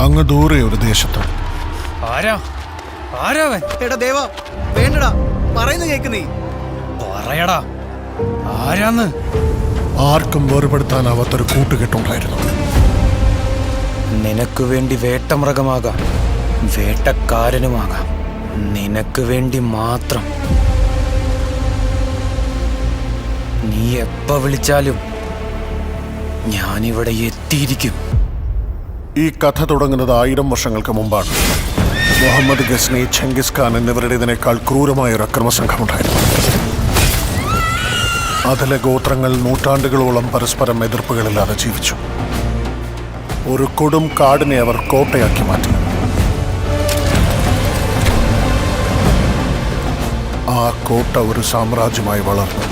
അങ്ങ് ദൂരെ ഒരു ദേശത്ത്. എടാ ദേവാ, വേണ്ടടാ, പറയുന്ന കേക്ക് നീ പറയടാ, ആരാന്ന്? ആർക്കും വേർപെടുത്താനാവാത്തൊരു കൂട്ടുകെട്ടുണ്ടായിരുന്നു. നിനക്ക് വേണ്ടി വേട്ടമൃഗമാകാം, വേട്ടക്കാരനുമാകാം, നിനക്ക് വേണ്ടി മാത്രം. നീ എപ്പ വിളിച്ചാലും ഞാനിവിടെ എത്തിയിരിക്കും. ഈ കഥ തുടങ്ങുന്നത് 1000 വർഷങ്ങൾക്ക് മുമ്പാണ്. മുഹമ്മദ് ഗസ്നി, ചെങ്കിസ് ഖാൻ എന്നിവരുടേതിനേക്കാൾ ക്രൂരമായ ഒരു അക്രമസംഘമുണ്ടായിരുന്നു. അതിലെ ഗോത്രങ്ങൾ നൂറ്റാണ്ടുകളോളം പരസ്പരം എതിർപ്പുകളില്ലാതെ ജീവിച്ചു. ഒരു കൊടും കാടിനെ അവർ കോട്ടയാക്കി മാറ്റി. ആ കോട്ട ഒരു സാമ്രാജ്യമായി വളർന്നു.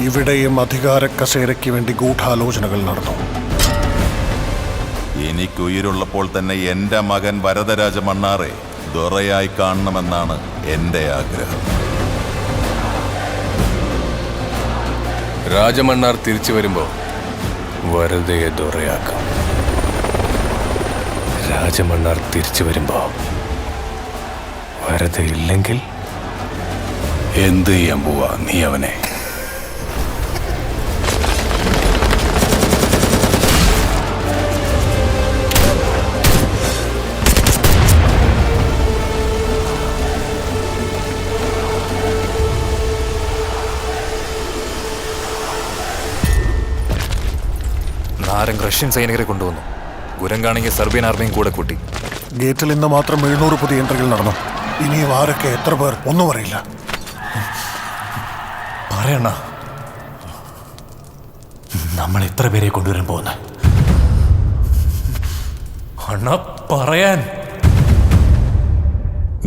ഇവിടെയും അധികാര കസേരയ്ക്ക് വേണ്ടി ഗൂഢാലോചനകൾ നടന്നു. എനിക്കുയിരുള്ളപ്പോൾ തന്നെ എൻ്റെ മകൻ വരദരാജ മണ്ണാറെ ദൊറയായി കാണണമെന്നാണ് എൻ്റെ ആഗ്രഹം. രാജമണ്ണാർ തിരിച്ചു വരുമ്പോൾ വരദയെ ദൊറയാക്കാം. രാജമണ്ണാർ തിരിച്ചു വരുമ്പോൾ വരദയില്ലെങ്കിൽ എന്ത് ചെയ്യാൻ പോവാ നീ അവനെ? നാരങ് റഷ്യൻ സൈനികരെ കൊണ്ടുവന്നു. ഗുരങ്കാണെങ്കിൽ സെർബിയൻ ആർമിയും കൂടെ കൂട്ടി. ഗേറ്റിൽ ഇന്ന് മാത്രം 700 പുതിയ എൻട്രികൾ നടന്നു. ഇനിയും ആരൊക്കെ, എത്ര പേർ, ഒന്നും അറിയില്ല. പറയണ, നമ്മൾ എത്ര പേരെ കൊണ്ടുവരാൻ പോകുന്ന? അണ്ണ പറയാൻ.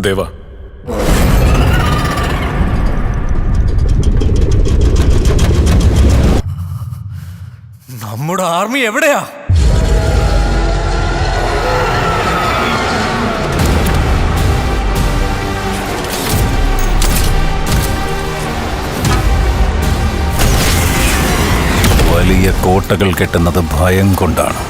ദേവ, നമ്മുടെ ആർമി എവിടെയാ? വലിയ കോട്ടകൾ കെട്ടുന്നത് ഭയം കൊണ്ടാണ്.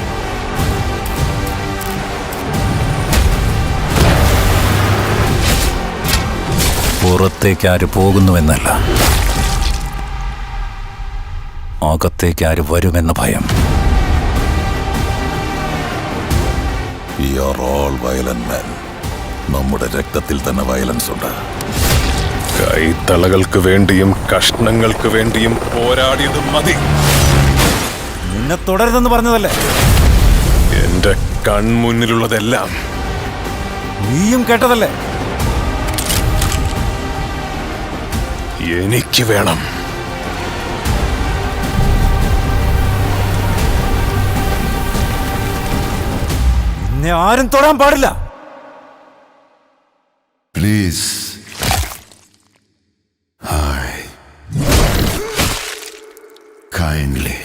പുറത്തേക്ക് ആര് പോകുന്നുവെന്നല്ല, അകത്തേക്ക് ആര് വരുമെന്ന ഭയം. നമ്മുടെ രക്തത്തിൽ തന്നെ വയലൻസ് ഉണ്ട്. കൈത്തളകൾക്ക് വേണ്ടിയും കഷ്ണങ്ങൾക്ക് വേണ്ടിയും പോരാടിയത് മതി. നിന്നെ തുടരുതെന്ന് പറഞ്ഞതല്ലേ? എന്റെ കൺമുന്നിലുള്ളതെല്ലാം നീയും കേട്ടതല്ലേ? എനിക്ക് വേണം. നിന്നെ ആരും തൊടാൻ പാടില്ല. പ്ലീസ്. Kindly.